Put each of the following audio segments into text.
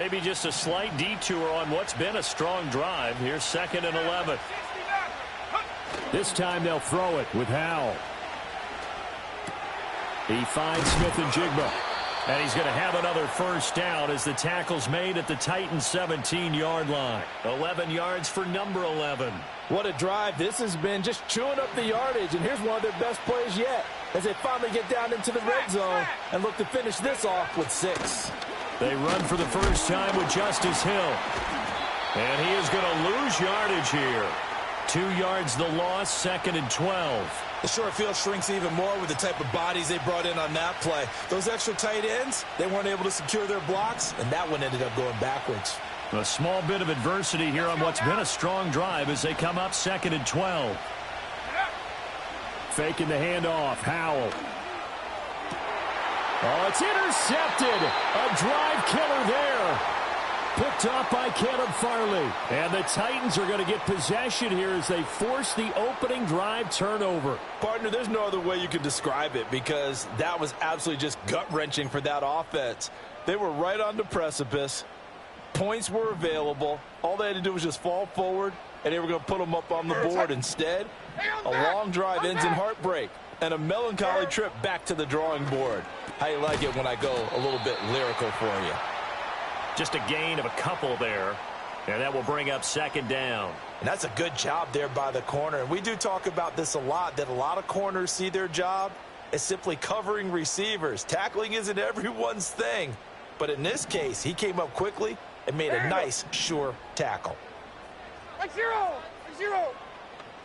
Maybe just a slight detour on what's been a strong drive. Here's 2nd and 11. This time they'll throw it with Howell. He finds Smith-Njigba. And he's going to have another first down as the tackle's made at the Titans' 17-yard line. 11 yards for number 11. What a drive this has been, just chewing up the yardage. And here's one of their best plays yet as they finally get down into the red zone and look to finish this off with 6. They run for the first time with Justice Hill. And he is going to lose yardage here. 2 yards the loss, 2nd and 12. The short field shrinks even more with the type of bodies they brought in on that play. Those extra tight ends, they weren't able to secure their blocks, and that one ended up going backwards. A small bit of adversity here on what's been a strong drive as they come up 2nd and 12. Faking the handoff, Howell. Oh, it's intercepted. A drive killer there. Picked off by Caleb Farley. And the Titans are going to get possession here as they force the opening drive turnover. Partner, there's no other way you could describe it because that was absolutely just gut-wrenching for that offense. They were right on the precipice. Points were available. All they had to do was just fall forward, and they were going to put them up on the board. Instead, a long drive ends in heartbreak and a melancholy trip back to the drawing board. How you like it when I go a little bit lyrical for you? Just a gain of a couple there. And that will bring up 2nd down. And that's a good job there by the corner. And we do talk about this a lot, that a lot of corners see their job as simply covering receivers. Tackling isn't everyone's thing. But in this case, he came up quickly and made a nice, sure tackle. 0.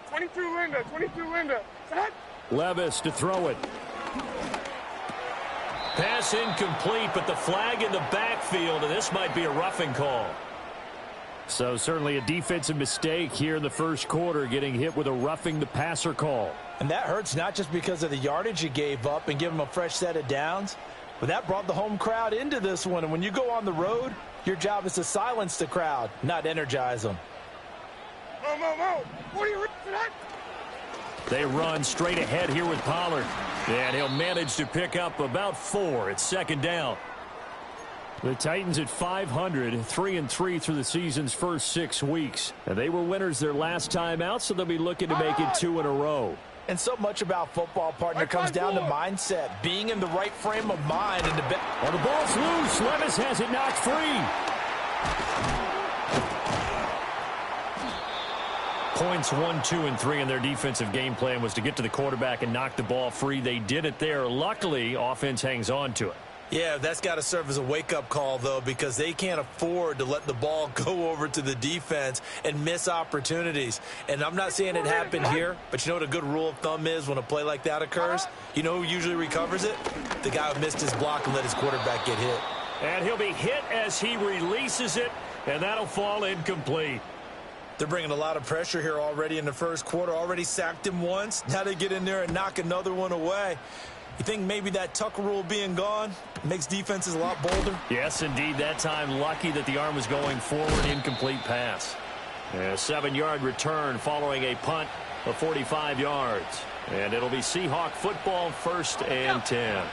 22 Linda. Set. Levis to throw it. Pass incomplete, but the flag in the backfield, and this might be a roughing call. So certainly a defensive mistake here in the first quarter, getting hit with a roughing the passer call. And that hurts not just because of the yardage you gave up and give them a fresh set of downs, but that brought the home crowd into this one. And when you go on the road, your job is to silence the crowd, not energize them. What are you for that? They run straight ahead here with Pollard. And he'll manage to pick up about 4. It's 2nd down. The Titans at 500, 3-3 through the season's first 6 weeks. And they were winners their last time out, so they'll be looking to make it 2 in a row. And so much about football, partner, comes down to mindset, being in the right frame of mind. And well, the ball's loose. Levis has it knocked free. Points 1, 2, and 3 in their defensive game plan was to get to the quarterback and knock the ball free. They did it there. Luckily, offense hangs on to it. Yeah, that's got to serve as a wake-up call, though, because they can't afford to let the ball go over to the defense and miss opportunities. And I'm not saying it happened here, but you know what a good rule of thumb is when a play like that occurs? You know who usually recovers it? The guy who missed his block and let his quarterback get hit. And he'll be hit as he releases it, and that'll fall incomplete. They're bringing a lot of pressure here already in the first quarter. Already sacked him once. Now they get in there and knock another one away. You think maybe that Tucker rule being gone makes defenses a lot bolder? Yes, indeed. That time lucky that the arm was going forward. Incomplete pass. And a 7-yard return following a punt of 45 yards. And it'll be Seahawk football, 1st and 10.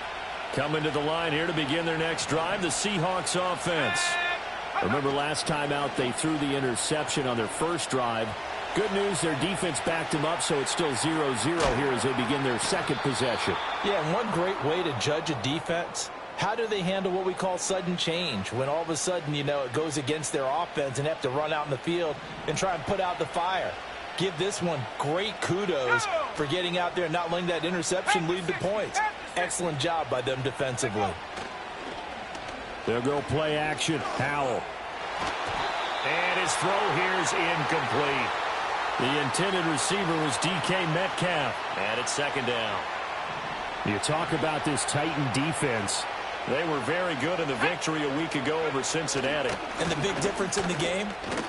Coming to the line here to begin their next drive, the Seahawks offense. Remember last time out they threw the interception on their first drive. Good news, their defense backed them up, so it's still 0-0 here as they begin their second possession. Yeah, and one great way to judge a defense, how do they handle what we call sudden change? When all of a sudden, you know, it goes against their offense and have to run out in the field and try and put out the fire. Give this one great kudos for getting out there and not letting that interception lead to points. Excellent job by them defensively. They'll go play action. Howell. And his throw here is incomplete. The intended receiver was DK Metcalf. And it's 2nd down. You talk about this Titan defense. They were very good in the victory a week ago over Cincinnati. And the big difference in the game,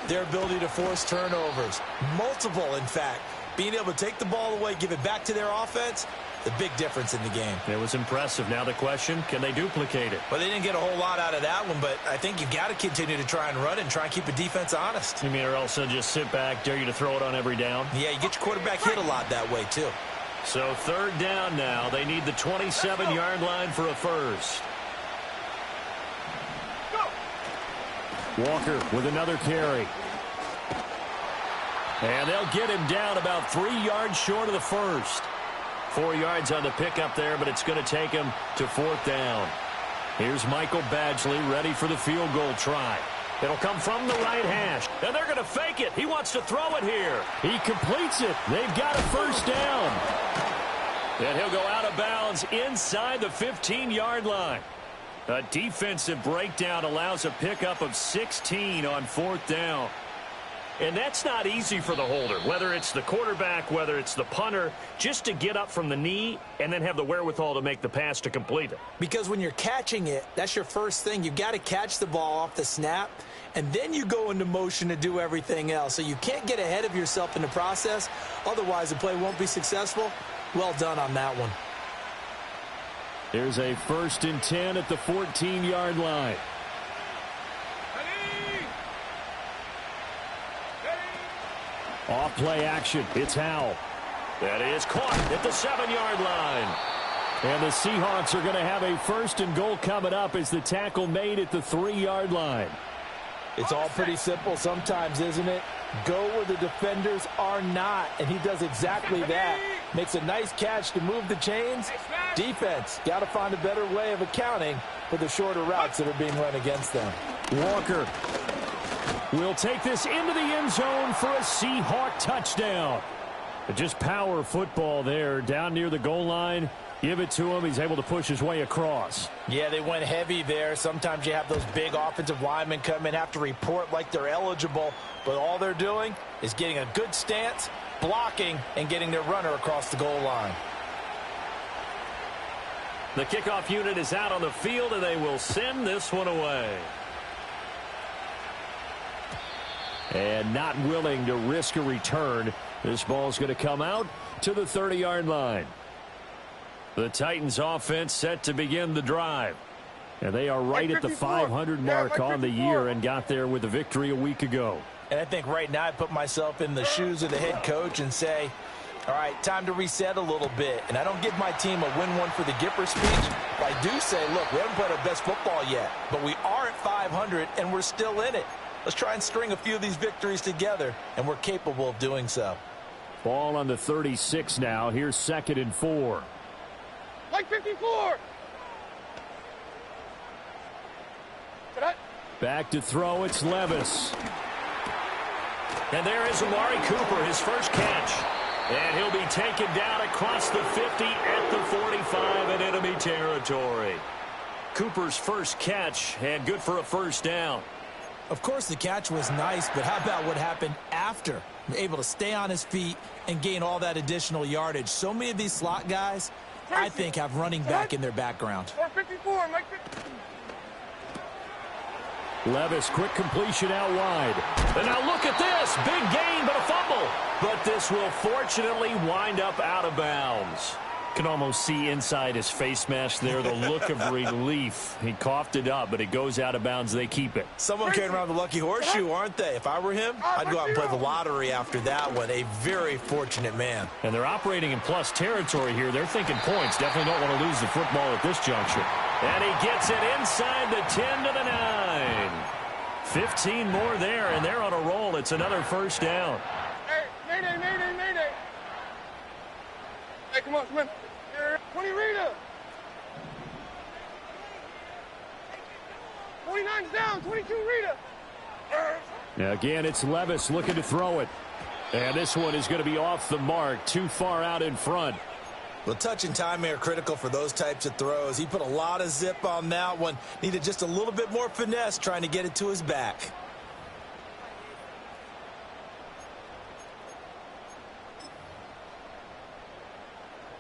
their ability to force turnovers. Multiple, in fact. Being able to take the ball away, give it back to their offense, the big difference in the game. It was impressive. Now the question, can they duplicate it? Well, they didn't get a whole lot out of that one, but I think you've got to continue to try and run it and try and keep the defense honest. You mean or else they'll just sit back, dare you to throw it on every down? Yeah, you get your quarterback hit a lot that way, too. So 3rd down now. They need the 27-yard line for a first. Walker with another carry. And they'll get him down about 3 yards short of the first. 4 yards on the pickup there, but it's going to take him to 4th down. Here's Michael Badgley ready for the field goal try. It'll come from the right hash. And they're going to fake it. He wants to throw it here. He completes it. They've got a first down. And he'll go out of bounds inside the 15-yard line. A defensive breakdown allows a pickup of 16 on 4th down. And that's not easy for the holder, whether it's the quarterback, whether it's the punter, just to get up from the knee and then have the wherewithal to make the pass to complete it. Because when you're catching it, that's your first thing. You've got to catch the ball off the snap, and then you go into motion to do everything else. So you can't get ahead of yourself in the process. Otherwise, the play won't be successful. Well done on that one. There's a 1st and 10 at the 14-yard line. Off play action. It's Howell. That is caught at the 7-yard line. And the Seahawks are going to have a 1st and goal coming up as the tackle made at the 3-yard line. It's all pretty simple sometimes, isn't it? Go where the defenders are not, and he does exactly that. Makes a nice catch to move the chains. Defense, got to find a better way of accounting for the shorter routes that are being run against them. Walker will take this into the end zone for a Seahawk touchdown. Just power football there down near the goal line. Give it to him. He's able to push his way across. Yeah, they went heavy there. Sometimes you have those big offensive linemen come in, have to report like they're eligible, but all they're doing is getting a good stance, blocking, and getting their runner across the goal line. The kickoff unit is out on the field, and they will send this one away. And not willing to risk a return. This ball's going to come out to the 30-yard line. The Titans offense set to begin the drive. And they are right at the 500 mark on the year and got there with a victory a week ago. And I think right now I put myself in the shoes of the head coach and say, all right, time to reset a little bit. And I don't give my team a win one for the Gipper speech. But I do say, look, we haven't played our best football yet, but we are at 500 and we're still in it. Let's try and string a few of these victories together, and we're capable of doing so. Ball on the 36 now. Here's 2nd and 4. Like 54. Back to throw. It's Levis. And there is Amari Cooper, his first catch. And he'll be taken down across the 50 at the 45 in enemy territory. Cooper's first catch, and good for a first down. Of course, the catch was nice, but how about what happened after? Able to stay on his feet and gain all that additional yardage. So many of these slot guys, I think, have running back in their background. 54, Mike 50. Levis, quick completion out wide. And now look at this. Big gain, but a fumble. But this will fortunately wind up out of bounds. Can almost see inside his face mask there the look of relief. He coughed it up, but it goes out of bounds. They keep it. Someone carrying around the lucky horseshoe, aren't they? If I were him, I'd go out and play the lottery after that one. A very fortunate man. And they're operating in plus territory here. They're thinking points. Definitely don't want to lose the football at this juncture. And he gets it inside the 10 to the 9. 15 more there, and they're on a roll. It's another first down. Hey, mayday, mayday, mayday. Hey, come on, come on. 20 Rita. 49's down, 22 Rita. Now again, it's Levis looking to throw it. And this one is going to be off the mark, too far out in front. Well, touch and time are critical for those types of throws. He put a lot of zip on that one. Needed just a little bit more finesse trying to get it to his back.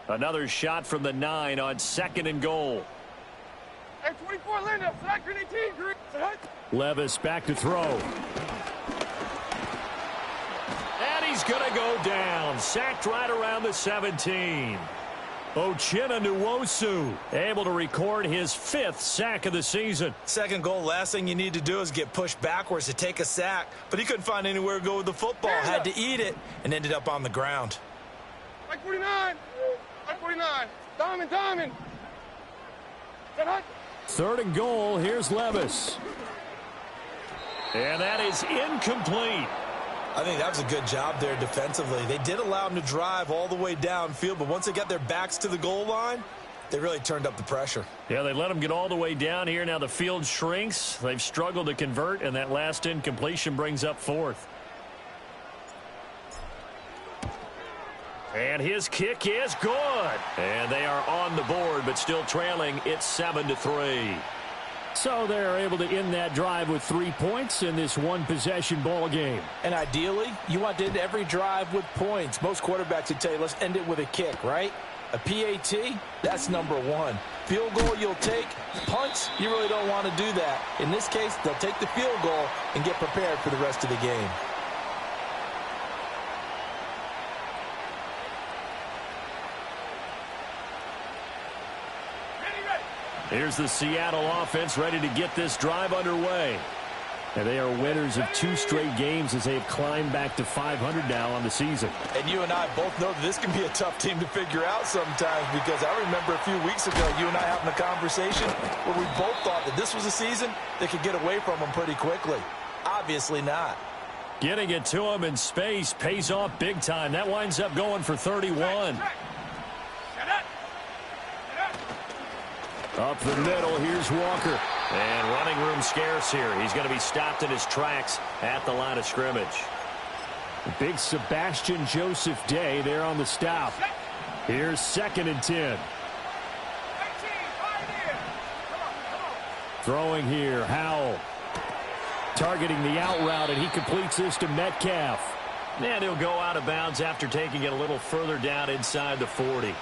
Another shot from the 9 on 2nd and goal. Hey, 24 Linda. Select 18, Green. Levis back to throw. And he's going to go down. Sacked right around the 17. Uchenna Nwosu able to record his 5th sack of the season. Second goal, last thing you need to do is get pushed backwards to take a sack. But he couldn't find anywhere to go with the football. Had to eat it and ended up on the ground. Like 49. Like 49. Diamond. 3rd and goal. Here's Levis. And that is incomplete. I think that was a good job there defensively. They did allow them to drive all the way downfield, but once they got their backs to the goal line, they really turned up the pressure. Yeah, they let them get all the way down here. Now the field shrinks. They've struggled to convert, and that last incompletion brings up fourth. And his kick is good. And they are on the board, but still trailing. It's 7-3. So they're able to end that drive with 3 points in this one-possession ball game. And ideally, you want to end every drive with points. Most quarterbacks would tell you, let's end it with a kick, right? A PAT, that's number one. Field goal you'll take. Punts, you really don't want to do that. In this case, they'll take the field goal and get prepared for the rest of the game. Here's the Seattle offense ready to get this drive underway. And they are winners of 2 straight games as they have climbed back to 500 now on the season. And you and I both know that this can be a tough team to figure out sometimes, because I remember a few weeks ago you and I having a conversation where we both thought that this was a season that could get away from them pretty quickly. Obviously not. Getting it to him in space pays off big time. That winds up going for 31. Up the middle, here's Walker. And running room scarce here. He's going to be stopped in his tracks at the line of scrimmage. Big Sebastian Joseph Day there on the stop. Here's 2nd and 10. Throwing here, Howell. Targeting the out route, and he completes this to Metcalf. And he'll go out of bounds after taking it a little further down inside the 40.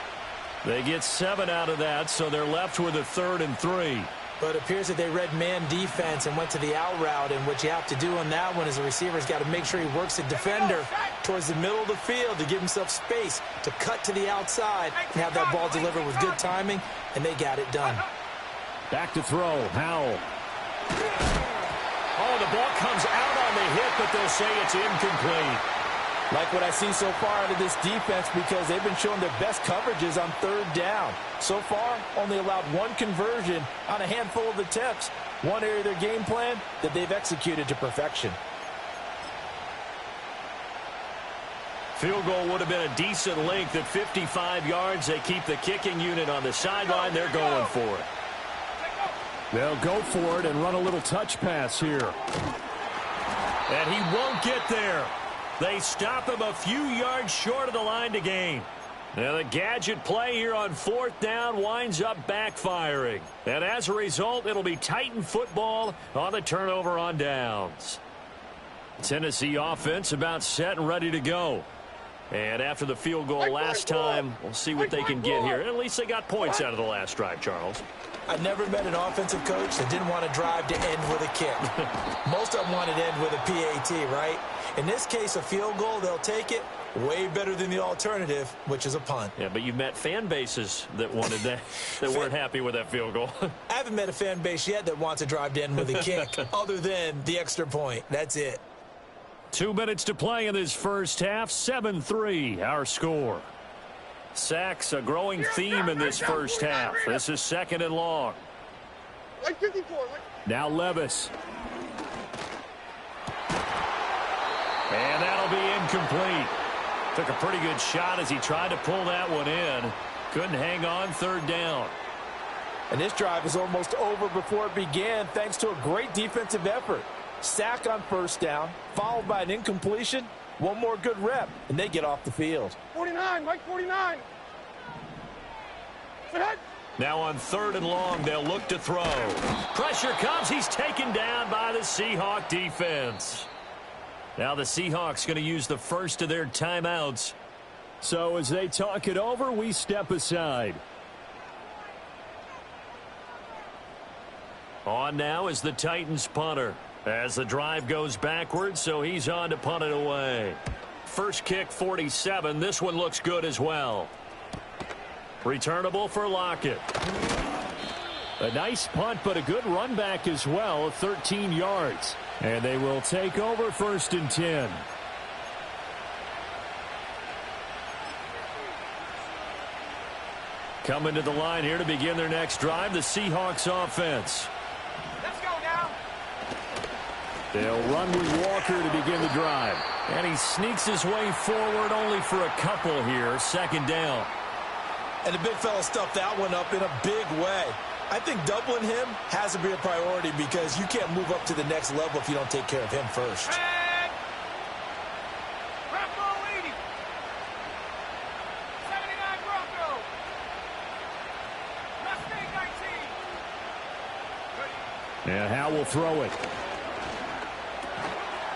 They get 7 out of that, so they're left with a 3rd and 3. But it appears that they read man defense and went to the out route, and what you have to do on that one is the receiver's got to make sure he works the defender towards the middle of the field to give himself space to cut to the outside and have that ball delivered with good timing, and they got it done. Back to throw, Howell. Oh, the ball comes out on the hit, but they'll say it's incomplete. Like what I see so far out of this defense, because they've been showing their best coverages on 3rd down. So far, only allowed 1 conversion on a handful of attempts. One area of their game plan that they've executed to perfection. Field goal would have been a decent length at 55 yards. They keep the kicking unit on the sideline. They're going for it. They'll go for it and run a little touch pass here. And he won't get there. They stop him a few yards short of the line to gain. Now the gadget play here on 4th down winds up backfiring. And as a result, it'll be Titan football on the turnover on downs. Tennessee offense about set and ready to go. And after the field goal last time, we'll see what they can get here. At least they got points out of the last drive, Charles. I've never met an offensive coach that didn't want to drive to end with a kick. Most of them wanted to end with a PAT, right? In this case, a field goal, they'll take it. Way better than the alternative, which is a punt. Yeah, but you met fan bases that wanted that, that weren't happy with that field goal. I haven't met a fan base yet that wants to drive to end with a kick, other than the extra point. That's it. 2 minutes to play in this first half. 7-3, our score. Sacks, a growing theme in this first half. This is 2nd and long. Like 54. Now Levis. And that'll be incomplete. Took a pretty good shot as he tried to pull that one in. Couldn't hang on 3rd down. And this drive is almost over before it began, thanks to a great defensive effort. Sack on 1st down, followed by an incompletion. One more good rep, and they get off the field. 49, Mike 49. Now on 3rd and long, they'll look to throw. Pressure comes. He's taken down by the Seahawk defense. Now the Seahawks going to use the first of their timeouts. So as they talk it over, we step aside. On now is the Titans punter. As the drive goes backwards, so he's on to punt it away. First kick, 47. This one looks good as well. Returnable for Lockett. A nice punt, but a good run back as well, 13 yards. And they will take over 1st and 10. Coming to the line here to begin their next drive, the Seahawks offense. Let's go now. They'll run with Walker to begin the drive. And he sneaks his way forward only for a couple here. Second down. And the big fella stuffed that one up in a big way. I think doubling him has to be a priority because you can't move up to the next level if you don't take care of him first. And Bravo 80. 79 Bronco. Mustang 19. And Howe will throw it.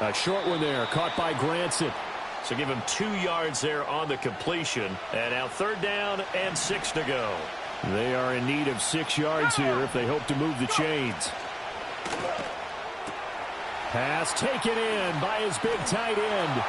A short one there, caught by Granson. So give him 2 yards there on the completion. And now third down and 6 to go. They are in need of 6 yards here if they hope to move the chains. Pass taken in by his big tight end.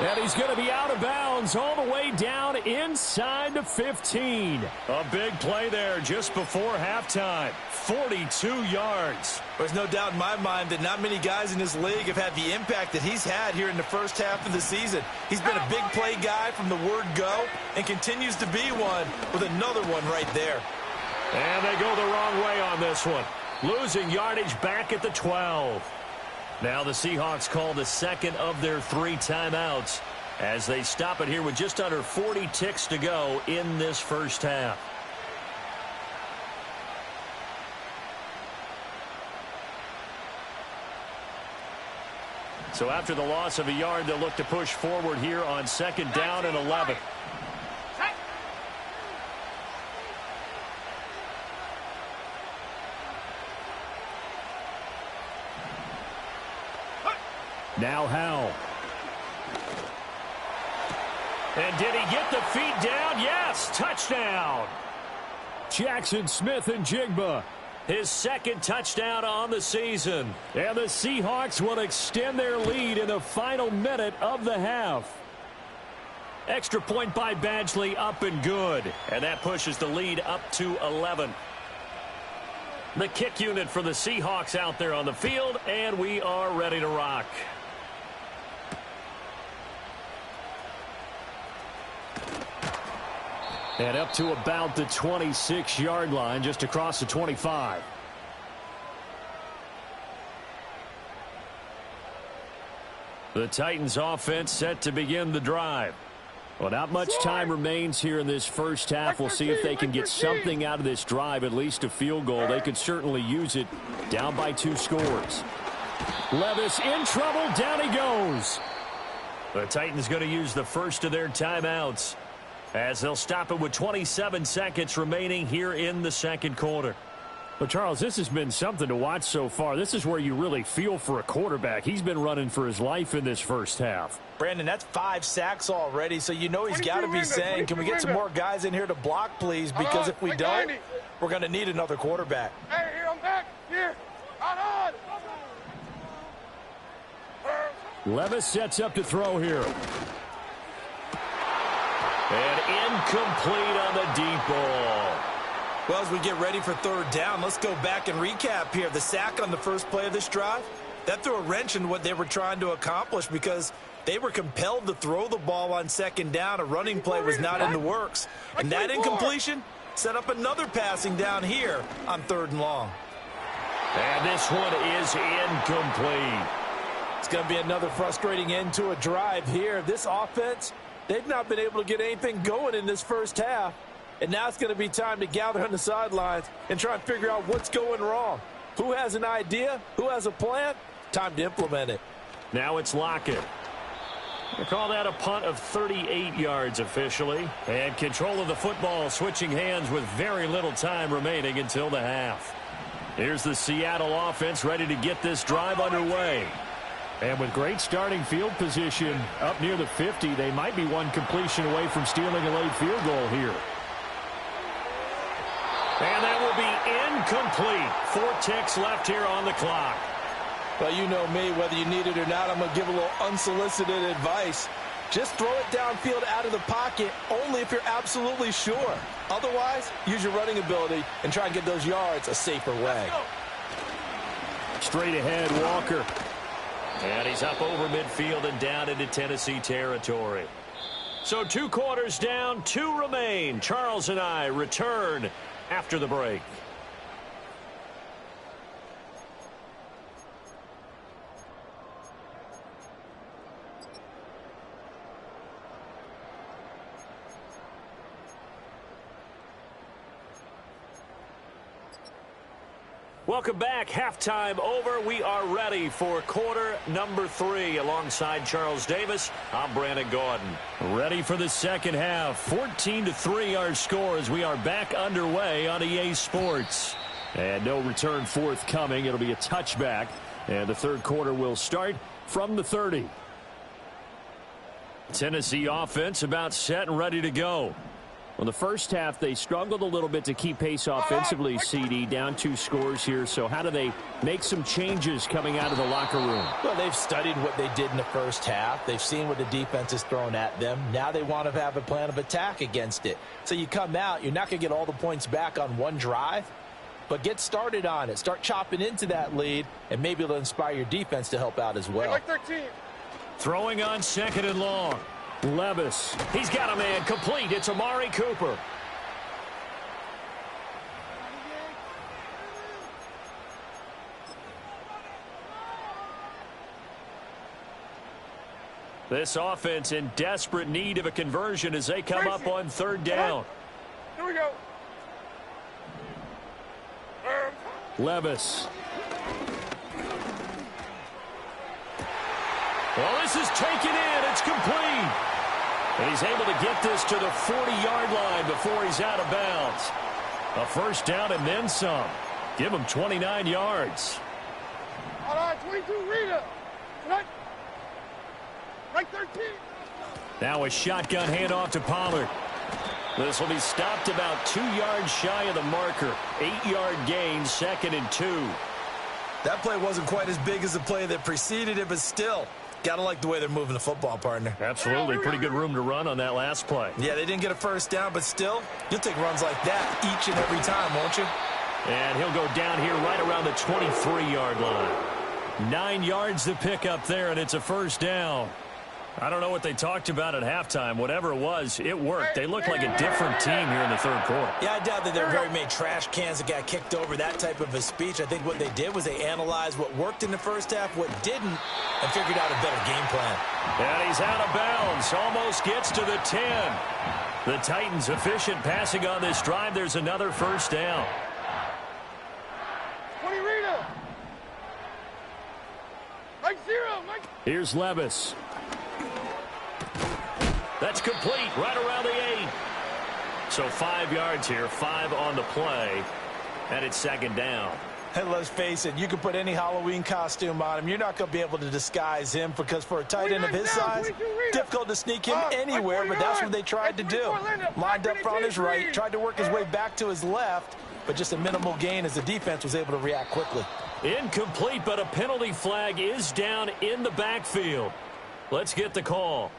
And he's going to be out of bounds all the way down inside the 15. A big play there just before halftime. 42 yards. There's no doubt in my mind that not many guys in this league have had the impact that he's had here in the first half of the season. He's been a big play guy from the word go and continues to be one with another one right there. And they go the wrong way on this one. Losing yardage back at the 12. Now the Seahawks call the second of their 3 timeouts as they stop it here with just under 40 ticks to go in this first half. So after the loss of a yard, they'll look to push forward here on second down and 11. Now Howe. And did he get the feet down? Yes, touchdown. Jackson Smith-Njigba. His second touchdown on the season. And the Seahawks will extend their lead in the final minute of the half. Extra point by Badgley, up and good. And that pushes the lead up to 11. The kick unit for the Seahawks out there on the field, and we are ready to rock. And up to about the 26-yard line, just across the 25. The Titans offense set to begin the drive. Well, not much time remains here in this first half. We'll see if they can get something out of this drive, at least a field goal. They could certainly use it, down by 2 scores. Levis in trouble, down he goes. The Titans going to use the first of their timeouts as they'll stop it with 27 seconds remaining here in the second quarter. Well, Charles, this has been something to watch so far. This is where you really feel for a quarterback. He's been running for his life in this first half. Brandon, that's 5 sacks already, so you know he's got to be saying, can we get some more guys in here to block, please? Because if we don't, we're going to need another quarterback. Hey, here, I'm back. Here. On. Levis sets up to throw here. And incomplete on the deep ball. Well, as we get ready for third down, let's go back and recap here. The sack on the first play of this drive, that threw a wrench in what they were trying to accomplish because they were compelled to throw the ball on second down. A running play was not in the works. And that incompletion set up another passing down here on third and long. And this one is incomplete. It's going to be another frustrating end to a drive here. This offense, they've not been able to get anything going in this first half. And now it's going to be time to gather on the sidelines and try and figure out what's going wrong. Who has an idea? Who has a plan? Time to implement it. Now it's Lockett. They call that a punt of 38 yards officially. And control of the football switching hands with very little time remaining until the half. Here's the Seattle offense ready to get this drive underway. And with great starting field position up near the 50, they might be one completion away from stealing a late field goal here. And that will be incomplete. 4 ticks left here on the clock. Well, you know me, whether you need it or not, I'm going to give a little unsolicited advice. Just throw it downfield out of the pocket only if you're absolutely sure. Otherwise, use your running ability and try and get those yards a safer way. Straight ahead, Walker. And he's up over midfield and down into Tennessee territory. So 2 quarters down, 2 remain. Charles and I return after the break. Welcome back. Halftime over. We are ready for quarter number 3. Alongside Charles Davis, I'm Brandon Gaudin. Ready for the second half. 14-3 our score as we are back underway on EA Sports. And no return forthcoming. It'll be a touchback. And the third quarter will start from the 30. Tennessee offense about set and ready to go. Well, the first half, they struggled a little bit to keep pace offensively, CD, down 2 scores here. So how do they make some changes coming out of the locker room? Well, they've studied what they did in the first half. They've seen what the defense is throwing at them. Now they want to have a plan of attack against it. So you come out, you're not going to get all the points back on one drive, but get started on it. Start chopping into that lead, and maybe it'll inspire your defense to help out as well. Like 13. Throwing on 2nd and long. Levis. He's got a man complete. It's Amari Cooper. This offense in desperate need of a conversion as they come up on 3rd down. Here we go. Levis. Well, this is taken in. It's complete. And he's able to get this to the 40-yard line before he's out of bounds. A first down and then some. Give him 29 yards. All right, 22, Rita. Right 13. Now a shotgun handoff to Pollard. This will be stopped about 2 yards shy of the marker. 8-yard gain, 2nd and 2. That play wasn't quite as big as the play that preceded it, but still, gotta like the way they're moving the football, partner. Absolutely. Pretty good room to run on that last play. Yeah, they didn't get a first down, but still, you'll take runs like that each and every time, won't you? And he'll go down here right around the 23-yard line. 9 yards to pick up there, and it's a first down. I don't know what they talked about at halftime. Whatever it was, it worked. They looked like a different team here in the third quarter. Yeah, I doubt that there are very many trash cans that got kicked over, that type of a speech. I think what they did was they analyzed what worked in the first half, what didn't, and figured out a better game plan. And he's out of bounds. Almost gets to the 10. The Titans efficient passing on this drive. There's another first down. 20, Rita. Mike 0, Mike. Here's Levis. That's complete right around the 8. So 5 yards here, 5 on the play, and it's 2nd down. And let's face it, you can put any Halloween costume on him. You're not going to be able to disguise him because for a tight end of his size, difficult to sneak him anywhere, but that's what they tried to do. Lined up on his right, tried to work his way back to his left, but just a minimal gain as the defense was able to react quickly. Incomplete, but a penalty flag is down in the backfield. Let's get the call.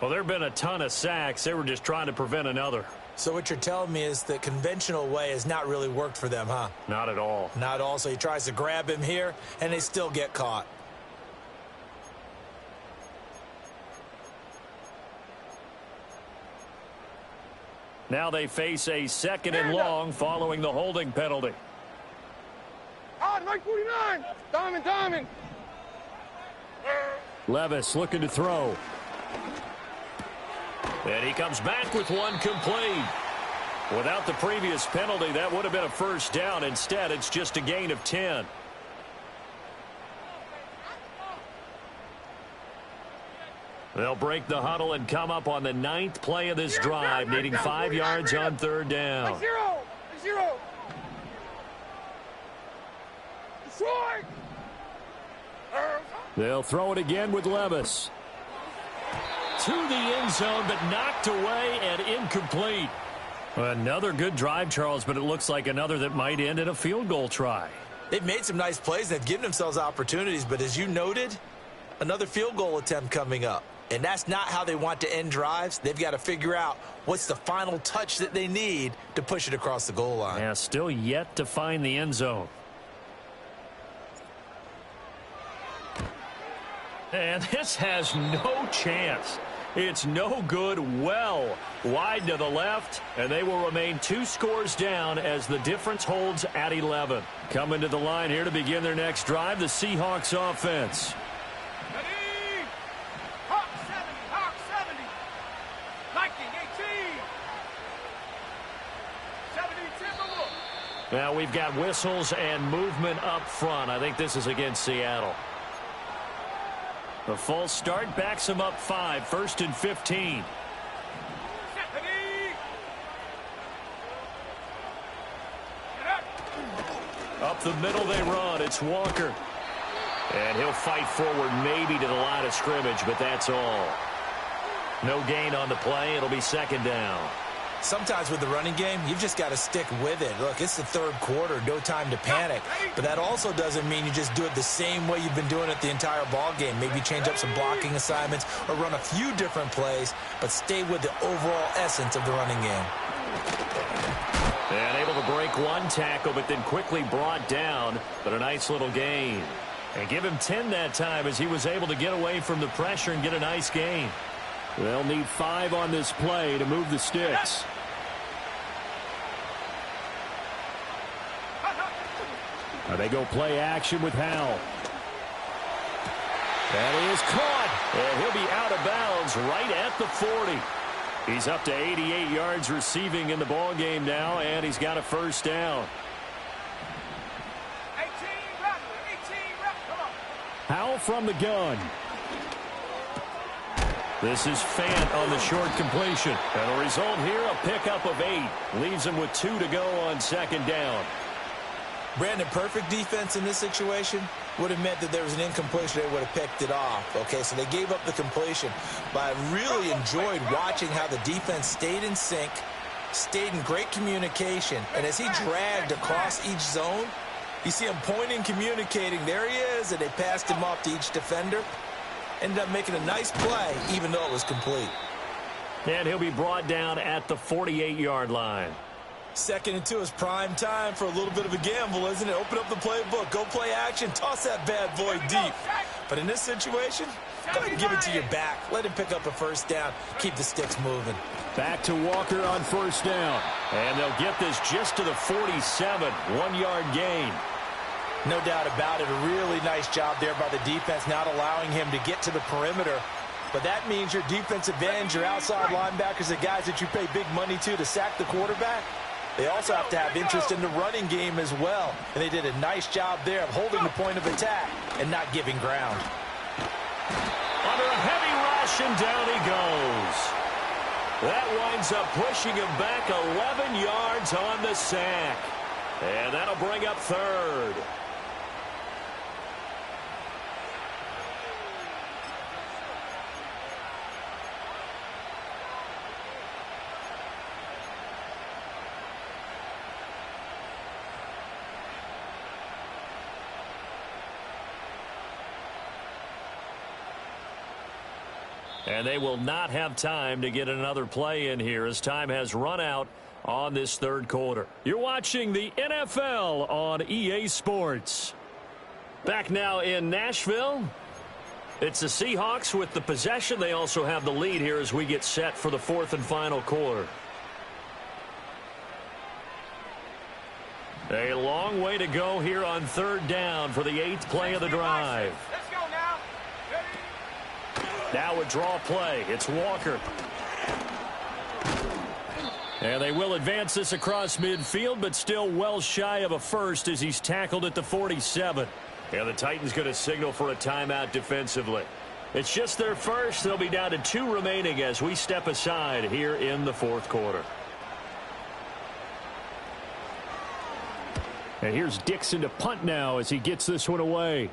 Well, there have been a ton of sacks. They were just trying to prevent another. So what you're telling me is the conventional way has not really worked for them, huh? Not at all. Not at all. So he tries to grab him here, and they still get caught. Now they face a 2nd and long following the holding penalty. Odd, Mike 49. Diamond. Levis looking to throw. And he comes back with one complete. Without the previous penalty, that would have been a first down. Instead, it's just a gain of 10. They'll break the huddle and come up on the 9th play of this drive, needing 5 yards on 3rd down. 0. Destroy. They'll throw it again with Levis. To the end zone, but knocked away and incomplete. Another good drive, Charles, but it looks like another that might end in a field goal try. They've made some nice plays. They've given themselves opportunities, but as you noted, another field goal attempt coming up. And that's not how they want to end drives. They've got to figure out what's the final touch that they need to push it across the goal line. Yeah, still yet to find the end zone. And this has no chance. It's no good, well wide to the left, and they will remain 2 scores down as the difference holds at 11. Coming to the line here to begin their next drive, the Seahawks offense. Ready. Hawk 70. Viking 18. 70 Timberwolves. Now we've got whistles and movement up front. I think this is against Seattle. The false start backs him up 5, 1st and 15. Up the middle they run. It's Walker. And he'll fight forward maybe to the line of scrimmage, but that's all. No gain on the play. It'll be 2nd down. Sometimes with the running game, you've just got to stick with it. Look, it's the 3rd quarter, no time to panic. But that also doesn't mean you just do it the same way you've been doing it the entire ball game. Maybe change up some blocking assignments or run a few different plays, but stay with the overall essence of the running game. And able to break one tackle, but then quickly brought down, but a nice little gain. And give him 10 that time as he was able to get away from the pressure and get a nice gain. They'll need 5 on this play to move the sticks. Now they go play action with Howell. That is caught. And he'll be out of bounds right at the 40. He's up to 88 yards receiving in the ball game now, and he's got a 1st down. 18 reps, come on. Howell from the gun. This is Fant on the short completion. And the result here, a pickup of 8. Leaves him with 2 to go on 2nd down. Brandon, perfect defense in this situation would have meant that there was an incompletion. They would have picked it off. Okay, so they gave up the completion. But I really enjoyed watching how the defense stayed in sync, stayed in great communication. And as he dragged across each zone, you see him pointing, communicating. There he is, and they passed him off to each defender. Ended up making a nice play, even though it was complete. And he'll be brought down at the 48-yard line. 2nd and 2 is prime time for a little bit of a gamble, isn't it? Open up the playbook, go play action, toss that bad boy deep. But in this situation, go ahead and give it to your back. Let him pick up a 1st down. Keep the sticks moving. Back to Walker on 1st down. And they'll get this just to the 47, 1-yard gain. No doubt about it. A really nice job there by the defense, not allowing him to get to the perimeter. But that means your defensive ends, your outside linebackers, the guys that you pay big money to sack the quarterback, they also have to have interest in the running game as well. And they did a nice job there of holding the point of attack and not giving ground. Under a heavy rush, and down he goes. That winds up pushing him back 11 yards on the sack. And that'll bring up 3rd. And they will not have time to get another play in here as time has run out on this 3rd quarter. You're watching the NFL on EA Sports. Back now in Nashville. It's the Seahawks with the possession. They also have the lead here as we get set for the 4th and final quarter. A long way to go here on 3rd down for the 8th play of the drive. Let's go now. Now a draw play. It's Walker. And they will advance this across midfield, but still well shy of a 1st as he's tackled at the 47. And the Titans going to signal for a timeout defensively. It's just their 1st. They'll be down to 2 remaining as we step aside here in the 4th quarter. And here's Dixon to punt now as he gets this one away.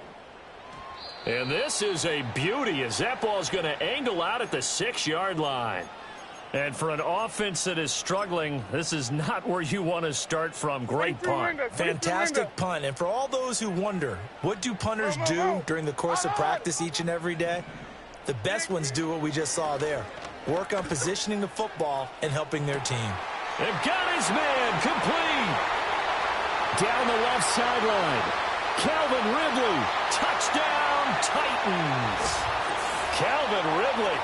And this is a beauty as that ball's going to angle out at the 6-yard line. And for an offense that is struggling, this is not where you want to start from. Great punt. Fantastic punt. And for all those who wonder, what do punters do during the course of practice each and every day? The best ones do what we just saw there. Work on positioning the football and helping their team. They've got his man complete. Down the left sideline. Calvin Ridley. Touchdown, Titans. Calvin Ridley.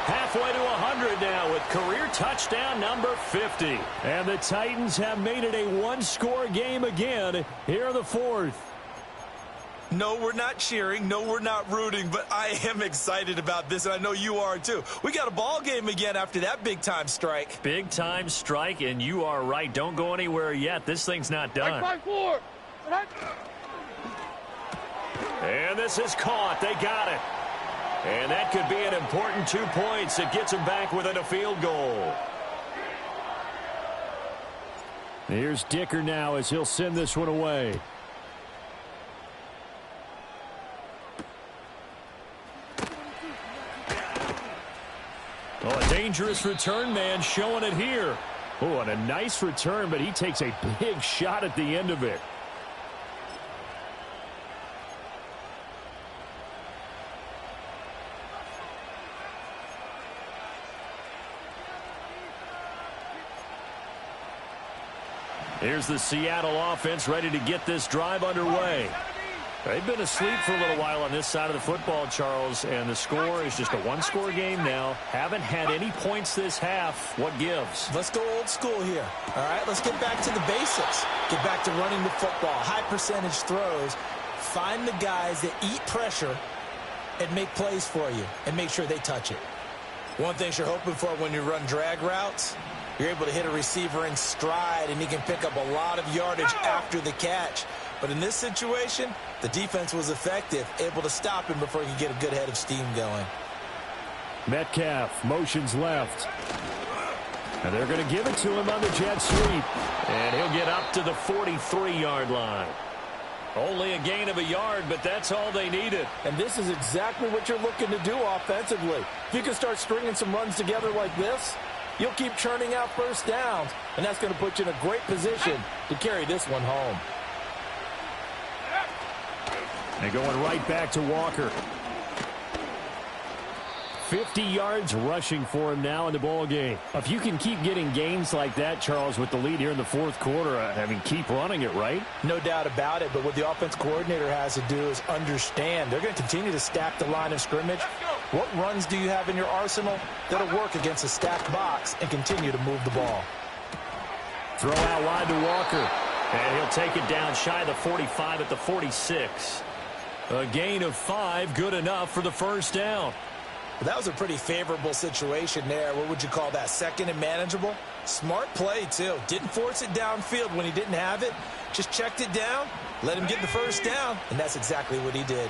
Halfway to 100 now with career touchdown number 50. And the Titans have made it a 1-score game again here in the 4th. No, we're not cheering. No, we're not rooting, but I am excited about this, and I know you are too. We got a ball game again after that big-time strike. Big-time strike, and you are right. Don't go anywhere yet. This thing's not done. 5-4. And this is caught. They got it. And that could be an important 2 points. It gets them back within a field goal. Here's Dicker now as he'll send this one away. Oh, a dangerous return man showing it here. Oh, and a nice return, but he takes a big shot at the end of it. Here's the Seattle offense ready to get this drive underway. They've been asleep for a little while on this side of the football, Charles, and the score is just a one-score game now. Haven't had any points this half. What gives? Let's go old school here. All right, let's get back to the basics. Get back to running the football, high percentage throws. Find the guys that eat pressure and make plays for you and make sure they touch it. One thing you're hoping for when you run drag routes, you're able to hit a receiver in stride and he can pick up a lot of yardage after the catch. But in this situation, the defense was effective, able to stop him before he could get a good head of steam going. Metcalf motions left. And they're going to give it to him on the jet sweep. And he'll get up to the 43-yard line. Only a gain of a yard, but that's all they needed. And this is exactly what you're looking to do offensively. If you can start stringing some runs together like this, you'll keep churning out first downs, and that's going to put you in a great position to carry this one home. And going right back to Walker. 50 yards rushing for him now in the ball game. If you can keep getting gains like that, Charles, with the lead here in the fourth quarter, I mean, keep running it, right? No doubt about it, but what the offense coordinator has to do is understand they're going to continue to stack the line of scrimmage. What runs do you have in your arsenal that'll work against a stacked box and continue to move the ball? Throw out wide to Walker. And he'll take it down shy of the 45 at the 46. A gain of 5, good enough for the first down. Well, that was a pretty favorable situation there. What would you call that? Second and manageable? Smart play, too. Didn't force it downfield when he didn't have it. Just checked it down, let him get the first down, and that's exactly what he did.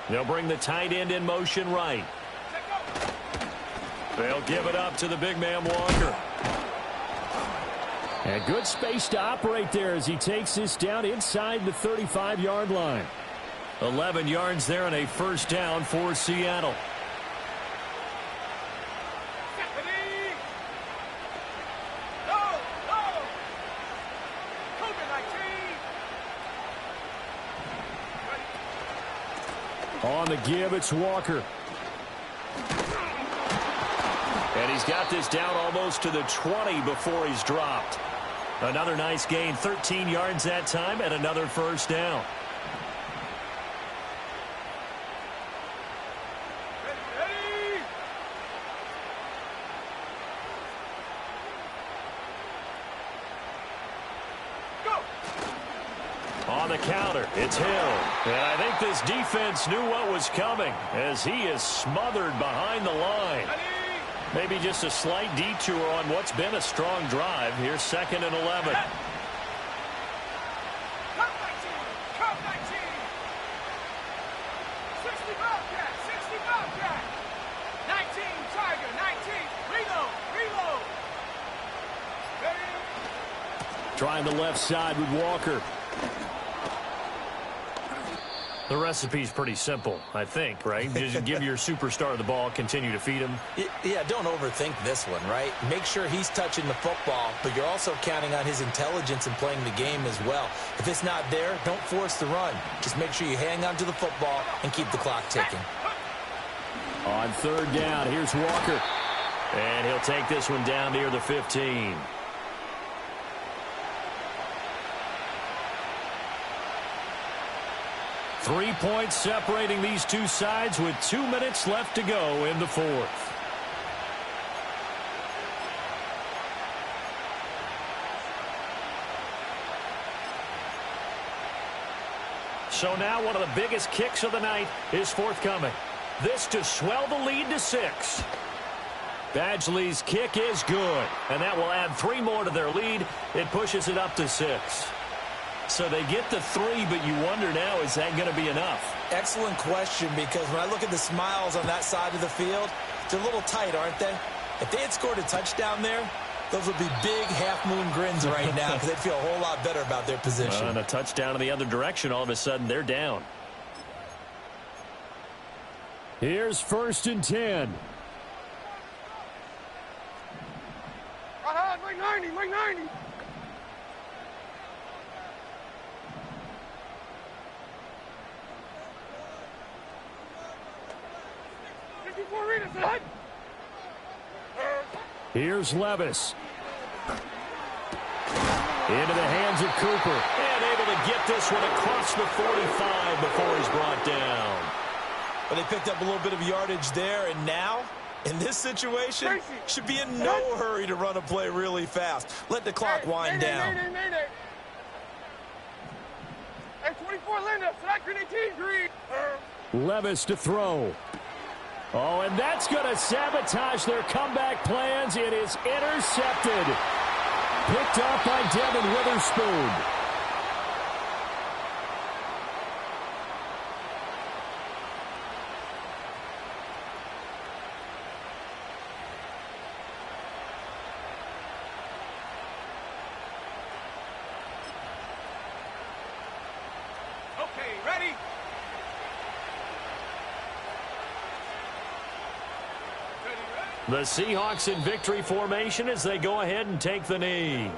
They'll bring the tight end in motion right. They'll give it up to the big man Walker. And good space to operate there as he takes this down inside the 35-yard line. 11 yards there and a first down for Seattle. On the give, it's Walker. And he's got this down almost to the 20 before he's dropped. Another nice gain, 13 yards that time, and another first down. On the counter, it's Hill. And I think this defense knew what was coming as he is smothered behind the line. Maybe just a slight detour on what's been a strong drive. Here's 2nd and 11. Trying the left side with Walker. The recipe's pretty simple, I think, right? Just give your superstar the ball, continue to feed him. Yeah, don't overthink this one, right? Make sure he's touching the football, but you're also counting on his intelligence in playing the game as well. If it's not there, don't force the run. Just make sure you hang on to the football and keep the clock ticking. On 3rd down, here's Walker. And he'll take this one down near the 15. Three points separating these two sides with 2 minutes left to go in the fourth. So now one of the biggest kicks of the night is forthcoming. This to swell the lead to 6. Badgley's kick is good, and that will add 3 more to their lead. It pushes it up to 6. So they get to 3, but you wonder now, is that going to be enough? Excellent question, because when I look at the smiles on that side of the field, they're a little tight, aren't they? If they had scored a touchdown there, those would be big half-moon grins right now because they'd feel a whole lot better about their position. And a touchdown in the other direction, all of a sudden they're down. Here's 1st and 10. Mike 90, Mike 90. Here's Levis. Into the hands of Cooper. And able to get this one across the 45 before he's brought down. But they picked up a little bit of yardage there, and now, in this situation, should be in no hurry to run a play really fast. Let the clock wind down. Hey, 24 Linda, flat green 18 green. Levis to throw. Oh, and that's going to sabotage their comeback plans. It is intercepted. Picked up by Devin Witherspoon. Okay, ready? The Seahawks in victory formation as they go ahead and take the knee.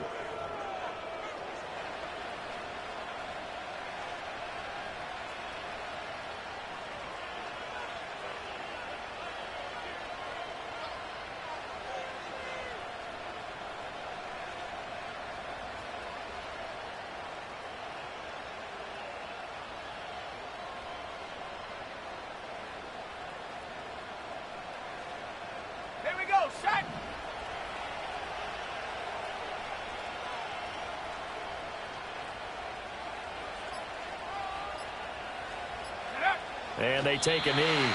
Here we go, shot. And they take a knee.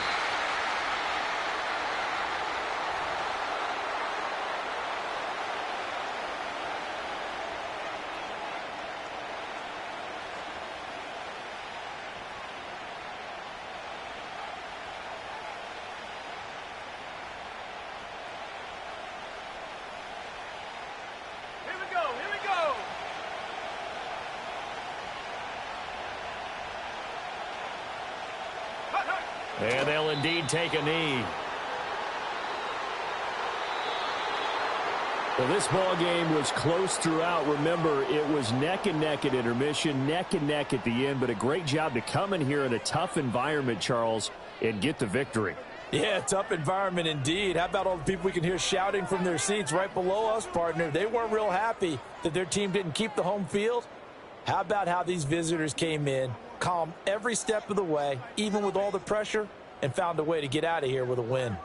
Here we go, here we go. Hut, hut. And they'll indeed take a knee. Well, this ball game was close throughout. Remember, it was neck and neck at intermission, neck and neck at the end, but a great job to come in here in a tough environment, Charles, and get the victory. Yeah, tough environment indeed. How about all the people we can hear shouting from their seats right below us, partner? They weren't real happy that their team didn't keep the home field. How about how these visitors came in, calm every step of the way, even with all the pressure, and found a way to get out of here with a win.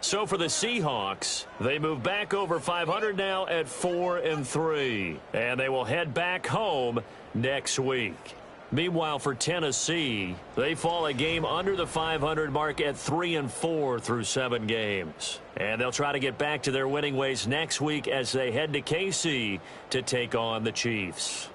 So for the Seahawks, they move back over 500 now at 4-3. And they will head back home next week. Meanwhile, for Tennessee, they fall a game under the 500 mark at 3-4 through 7 games. And they'll try to get back to their winning ways next week as they head to KC to take on the Chiefs.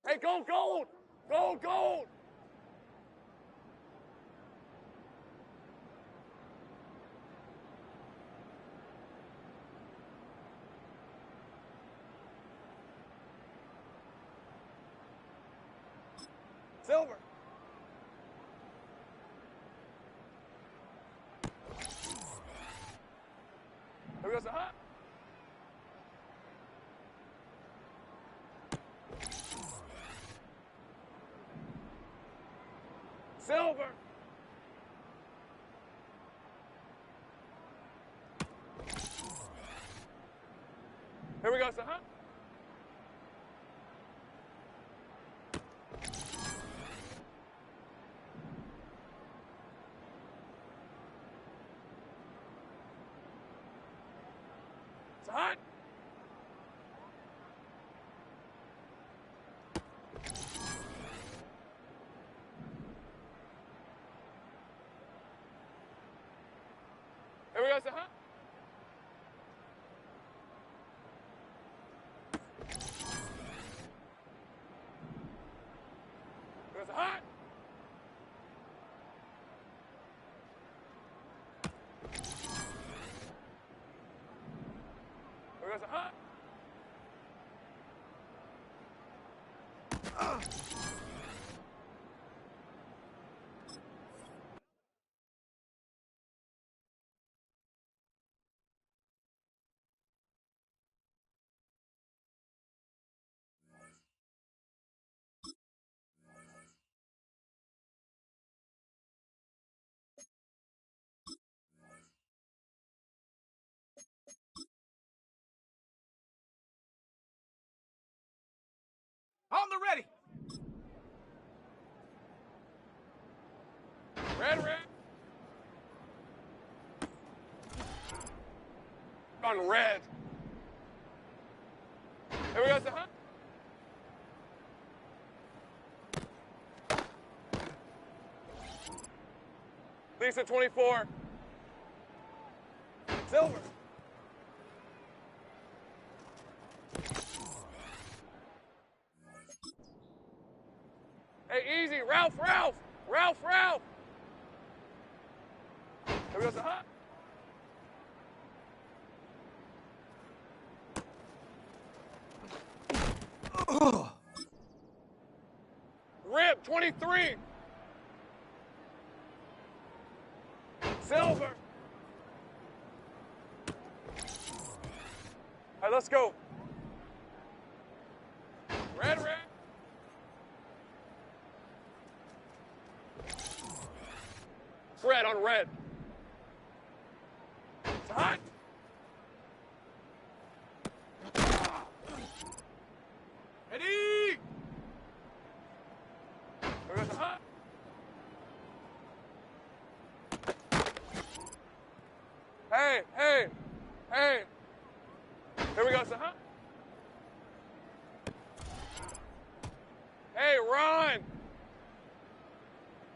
Hey, gold, gold! Gold, gold! Silver. Here we go, hot. Silver. Here we go, hot. It's hot. Here we go, hot. Here's hot. Here goes a hot. On the ready. Red, red. On red. Here we go, huh? Lisa 24. Silver. Hey, easy. Ralph, Ralph. Ralph, Ralph. Here we go, hot. Rib 23. Silver. All right, let's go. Red, red. Red on red. It's hot. Ready. Here goes the hot. Hey, hey, hey. Here we go, so hot. Hey, Ron.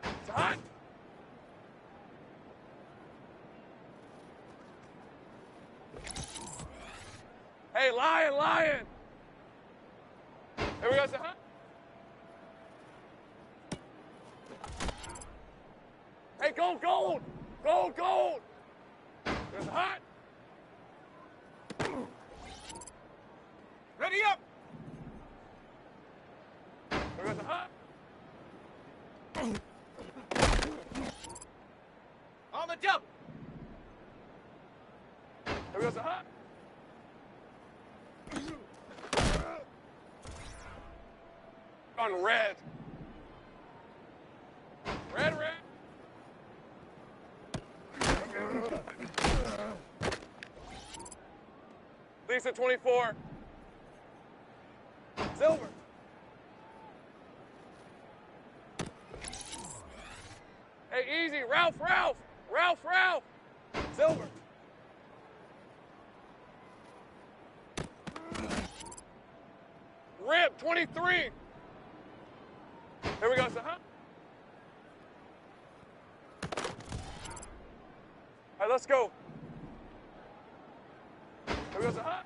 It's hot. Hey, Lion, Lion. Here we go, so hot. Hey, gold, gold. Gold, gold. There's hot. Ready up. Here goes the hot. On the jump. Here goes the hot. On red. Red, red. Lisa 24. Silver. Hey, easy. Ralph, Ralph. Ralph, Ralph. Silver. Rib 23. Here we go, so huh? All right, let's go. Here we go, so huh?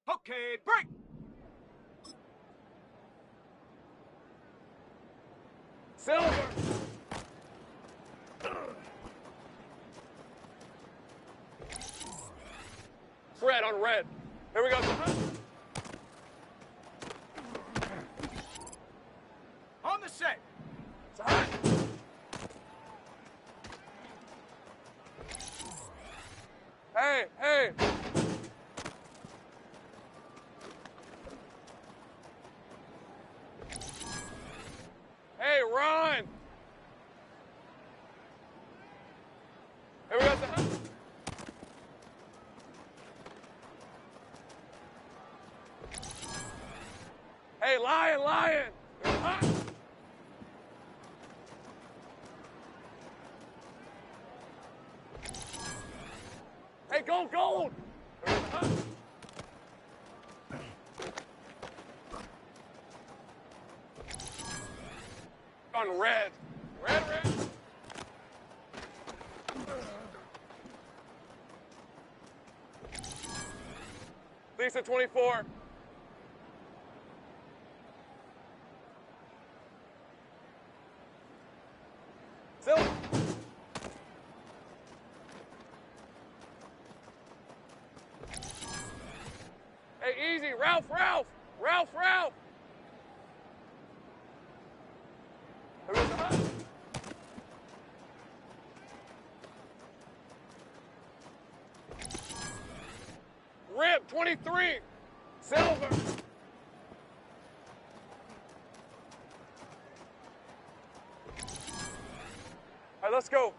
Okay, break. Silver. Red on red. Here we go. On the set. Side. Hey, hey. Hey, run. Here we go. Hey, lion, lion. Hey, gold, gold. On red. Red, red. Lisa 24. Silver. Hey, easy. Ralph, Ralph. Ralph, Ralph. Rip, 23. Silver. All right, let's go.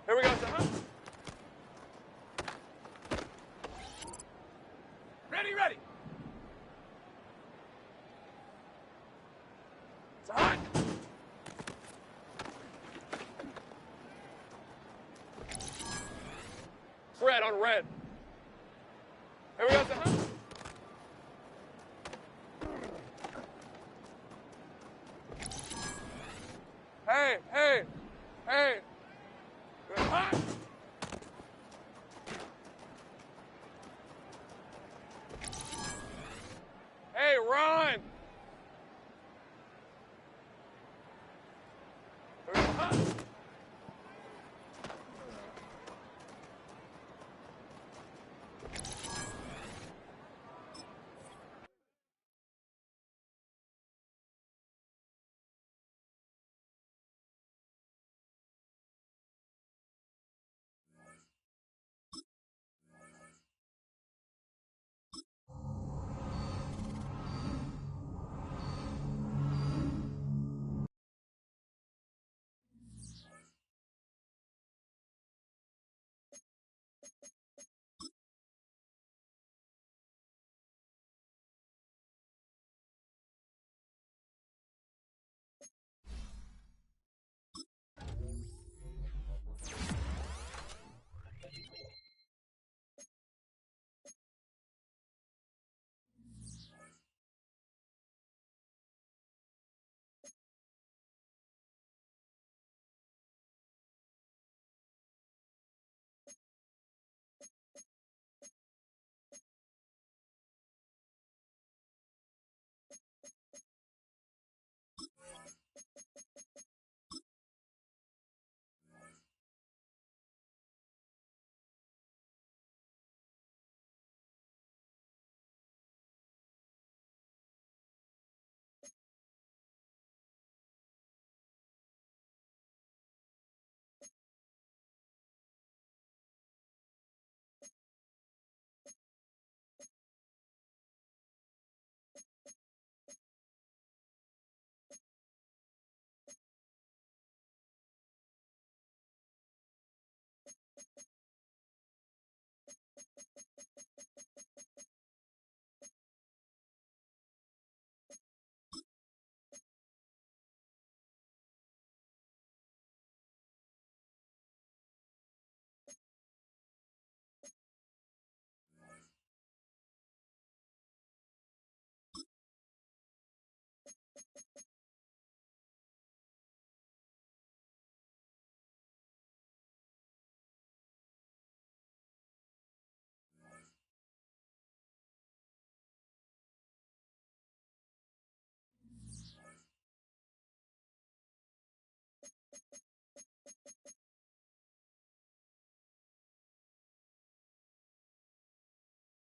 Here we go. Ready, ready. Side. Red on red.